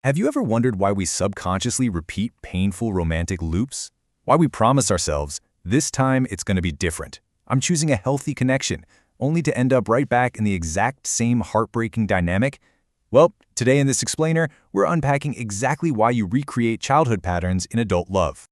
Have you ever wondered why we subconsciously repeat painful romantic loops? Why we promise ourselves, this time it's going to be different. I'm choosing a healthy connection, only to end up right back in the exact same heartbreaking dynamic? Well, today in this explainer, we're unpacking exactly why you recreate childhood patterns in adult love.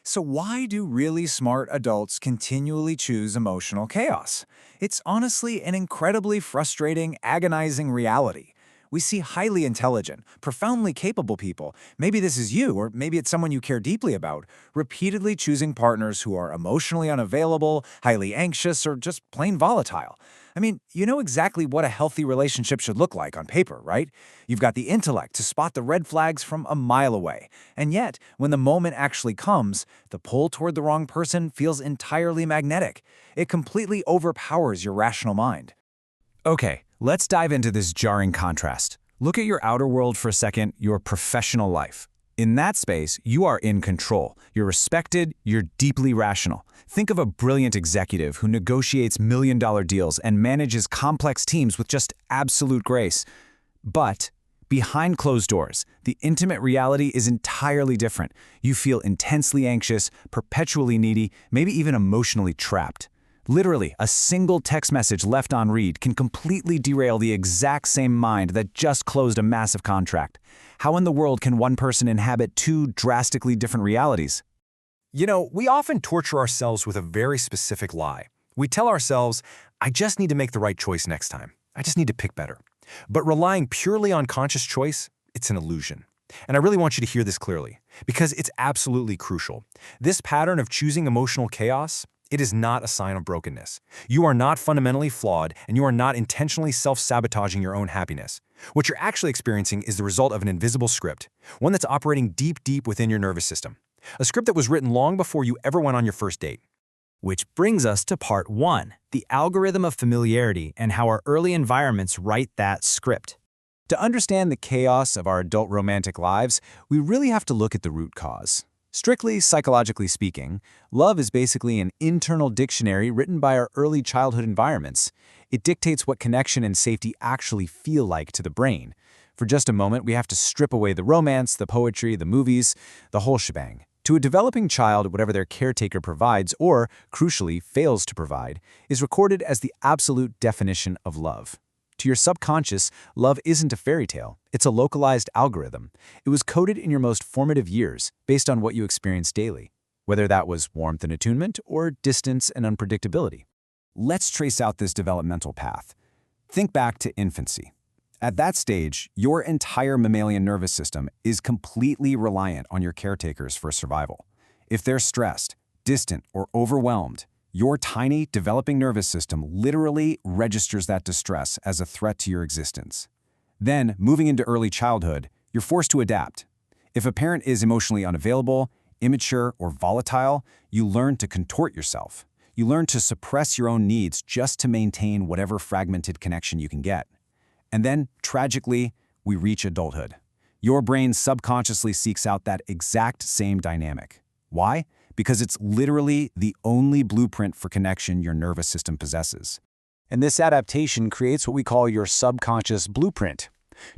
So why do really smart adults continually choose emotional chaos? It's honestly an incredibly frustrating, agonizing reality. We see highly intelligent, profoundly capable people, maybe this is you, or maybe it's someone you care deeply about, repeatedly choosing partners who are emotionally unavailable, highly anxious, or just plain volatile. I mean, you know exactly what a healthy relationship should look like on paper, right? You've got the intellect to spot the red flags from a mile away. And yet, when the moment actually comes, the pull toward the wrong person feels entirely magnetic. It completely overpowers your rational mind. Okay, let's dive into this jarring contrast. Look at your outer world for a second, your professional life. In that space, you are in control. You're respected, you're deeply rational. Think of a brilliant executive who negotiates million-dollar deals and manages complex teams with just absolute grace. But behind closed doors, the intimate reality is entirely different. You feel intensely anxious, perpetually needy, maybe even emotionally trapped. Literally, a single text message left on read can completely derail the exact same mind that just closed a massive contract. How in the world can one person inhabit two drastically different realities? You know, we often torture ourselves with a very specific lie. We tell ourselves, I just need to make the right choice next time. I just need to pick better. But relying purely on conscious choice, it's an illusion. And I really want you to hear this clearly, because it's absolutely crucial. This pattern of choosing emotional chaos, it is not a sign of brokenness. You are not fundamentally flawed, and you are not intentionally self-sabotaging your own happiness. What you're actually experiencing is the result of an invisible script, one that's operating deep within your nervous system. A script that was written long before you ever went on your first date. Which brings us to part 1, the algorithm of familiarity and how our early environments write that script. To understand the chaos of our adult romantic lives, we really have to look at the root cause. Strictly psychologically speaking, love is basically an internal dictionary written by our early childhood environments. It dictates what connection and safety actually feel like to the brain. For just a moment, we have to strip away the romance, the poetry, the movies, the whole shebang. To a developing child, whatever their caretaker provides, or, crucially, fails to provide, is recorded as the absolute definition of love. To your subconscious, love isn't a fairy tale. It's a localized algorithm. It was coded in your most formative years, based on what you experienced daily, whether that was warmth and attunement or distance and unpredictability. Let's trace out this developmental path. Think back to infancy. At that stage, your entire mammalian nervous system is completely reliant on your caretakers for survival. If they're stressed, distant, or overwhelmed, your tiny, developing nervous system literally registers that distress as a threat to your existence. Then, moving into early childhood, you're forced to adapt. If a parent is emotionally unavailable, immature, or volatile, you learn to contort yourself. You learn to suppress your own needs just to maintain whatever fragmented connection you can get. And then, tragically, we reach adulthood. Your brain subconsciously seeks out that exact same dynamic. Why? Because it's literally the only blueprint for connection your nervous system possesses. And this adaptation creates what we call your subconscious blueprint.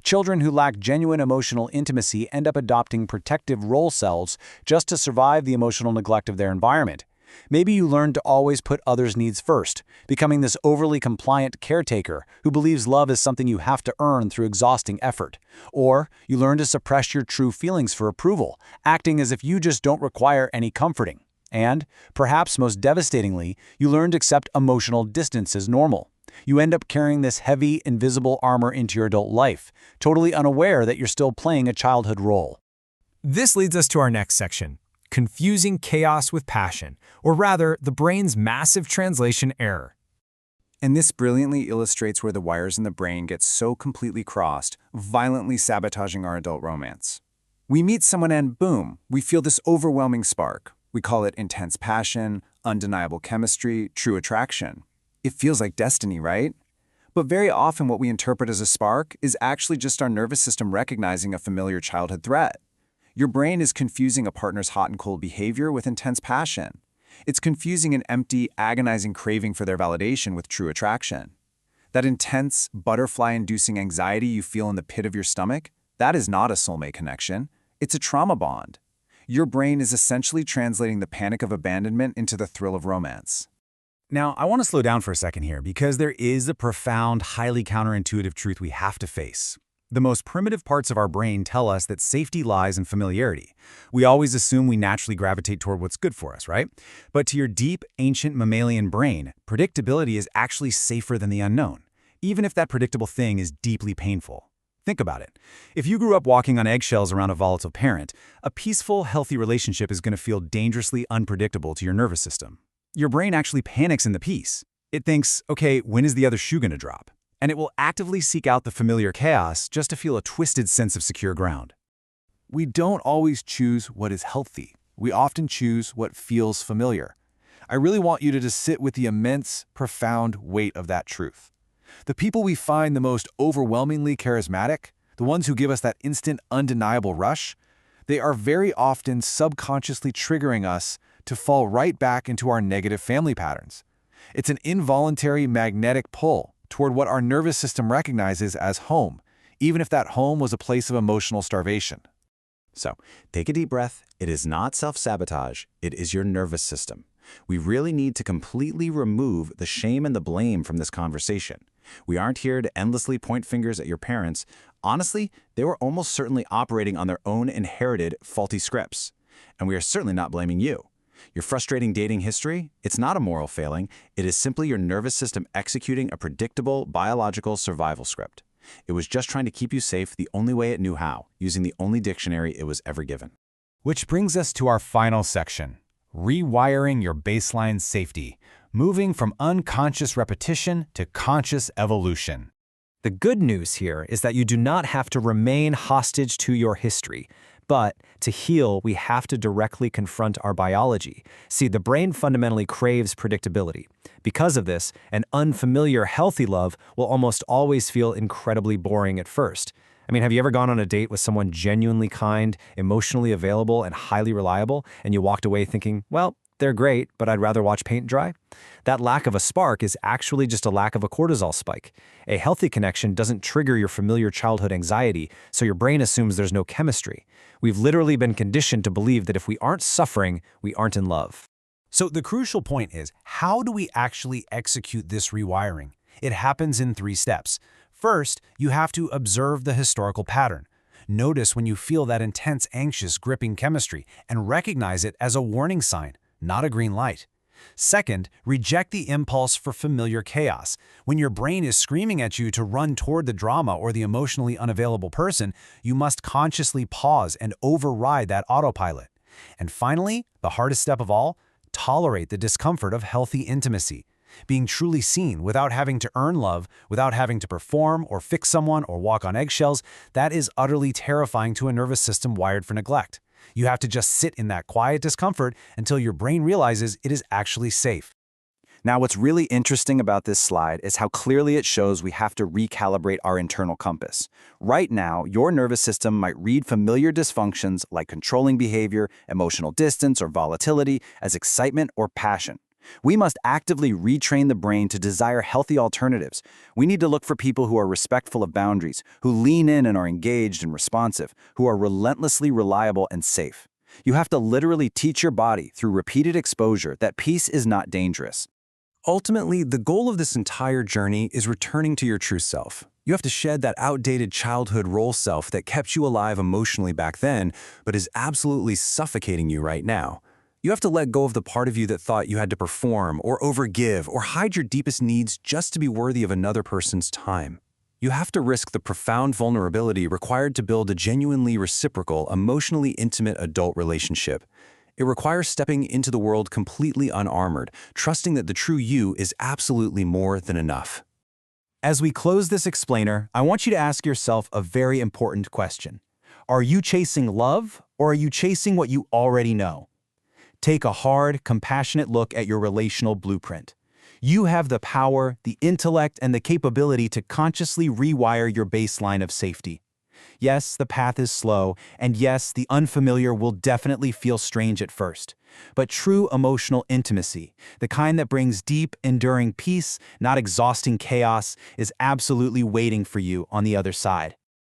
Children who lack genuine emotional intimacy end up adopting protective role selves just to survive the emotional neglect of their environment. Maybe you learn to always put others' needs first, becoming this overly compliant caretaker who believes love is something you have to earn through exhausting effort. Or you learn to suppress your true feelings for approval, acting as if you just don't require any comforting. And, perhaps most devastatingly, you learn to accept emotional distance as normal. You end up carrying this heavy, invisible armor into your adult life, totally unaware that you're still playing a childhood role. This leads us to our next section, confusing chaos with passion, or rather, the brain's massive translation error. And this brilliantly illustrates where the wires in the brain get so completely crossed, violently sabotaging our adult romance. We meet someone and boom, we feel this overwhelming spark. We call it intense passion, undeniable chemistry, true attraction. It feels like destiny, right? But very often what we interpret as a spark is actually just our nervous system recognizing a familiar childhood threat. Your brain is confusing a partner's hot and cold behavior with intense passion. It's confusing an empty, agonizing craving for their validation with true attraction. That intense, butterfly-inducing anxiety you feel in the pit of your stomach, That is not a soulmate connection. It's a trauma bond. Your brain is essentially translating the panic of abandonment into the thrill of romance. Now, I want to slow down for a second here because there is a profound, highly counterintuitive truth we have to face. The most primitive parts of our brain tell us that safety lies in familiarity. We always assume we naturally gravitate toward what's good for us, right? But to your deep, ancient mammalian brain, predictability is actually safer than the unknown, even if that predictable thing is deeply painful. Think about it. If you grew up walking on eggshells around a volatile parent, a peaceful, healthy relationship is going to feel dangerously unpredictable to your nervous system. Your brain actually panics in the peace. It thinks, okay, when is the other shoe going to drop? And it will actively seek out the familiar chaos just to feel a twisted sense of secure ground. We don't always choose what is healthy. We often choose what feels familiar. I really want you to just sit with the immense, profound weight of that truth. The people we find the most overwhelmingly charismatic, the ones who give us that instant, undeniable rush, they are very often subconsciously triggering us to fall right back into our negative family patterns. It's an involuntary magnetic pull toward what our nervous system recognizes as home, even if that home was a place of emotional starvation. So, take a deep breath. It is not self-sabotage. It is your nervous system. We really need to completely remove the shame and the blame from this conversation. We aren't here to endlessly point fingers at your parents. Honestly, they were almost certainly operating on their own inherited faulty scripts. And we are certainly not blaming you. Your frustrating dating history, it's not a moral failing. It is simply your nervous system executing a predictable biological survival script. It was just trying to keep you safe the only way it knew how, using the only dictionary it was ever given. Which brings us to our final section, rewiring your baseline safety, moving from unconscious repetition to conscious evolution. The good news here is that you do not have to remain hostage to your history. But to heal, we have to directly confront our biology. See, the brain fundamentally craves predictability. Because of this, an unfamiliar, healthy love will almost always feel incredibly boring at first. I mean, have you ever gone on a date with someone genuinely kind, emotionally available, and highly reliable, and you walked away thinking, well, they're great, but I'd rather watch paint dry? That lack of a spark is actually just a lack of a cortisol spike. A healthy connection doesn't trigger your familiar childhood anxiety, so your brain assumes there's no chemistry. We've literally been conditioned to believe that if we aren't suffering, we aren't in love. So the crucial point is, how do we actually execute this rewiring? It happens in 3 steps. First, you have to observe the historical pattern. Notice when you feel that intense, anxious, gripping chemistry and recognize it as a warning sign, not a green light. Second, reject the impulse for familiar chaos. When your brain is screaming at you to run toward the drama or the emotionally unavailable person, you must consciously pause and override that autopilot. And finally, the hardest step of all, tolerate the discomfort of healthy intimacy. Being truly seen without having to earn love, without having to perform or fix someone or walk on eggshells, that is utterly terrifying to a nervous system wired for neglect. You have to just sit in that quiet discomfort until your brain realizes it is actually safe. Now, what's really interesting about this slide is how clearly it shows we have to recalibrate our internal compass. Right now, your nervous system might read familiar dysfunctions like controlling behavior, emotional distance, or volatility as excitement or passion. We must actively retrain the brain to desire healthy alternatives. We need to look for people who are respectful of boundaries, who lean in and are engaged and responsive, who are relentlessly reliable and safe. You have to literally teach your body through repeated exposure that peace is not dangerous. Ultimately, the goal of this entire journey is returning to your true self. You have to shed that outdated childhood role self that kept you alive emotionally back then, but is absolutely suffocating you right now. You have to let go of the part of you that thought you had to perform or overgive or hide your deepest needs just to be worthy of another person's time. You have to risk the profound vulnerability required to build a genuinely reciprocal, emotionally intimate adult relationship. It requires stepping into the world completely unarmored, trusting that the true you is absolutely more than enough. As we close this explainer, I want you to ask yourself a very important question. Are you chasing love, or are you chasing what you already know? Take a hard, compassionate look at your relational blueprint. You have the power, the intellect, and the capability to consciously rewire your baseline of safety. Yes, the path is slow, and yes, the unfamiliar will definitely feel strange at first. But true emotional intimacy, the kind that brings deep, enduring peace, not exhausting chaos, is absolutely waiting for you on the other side.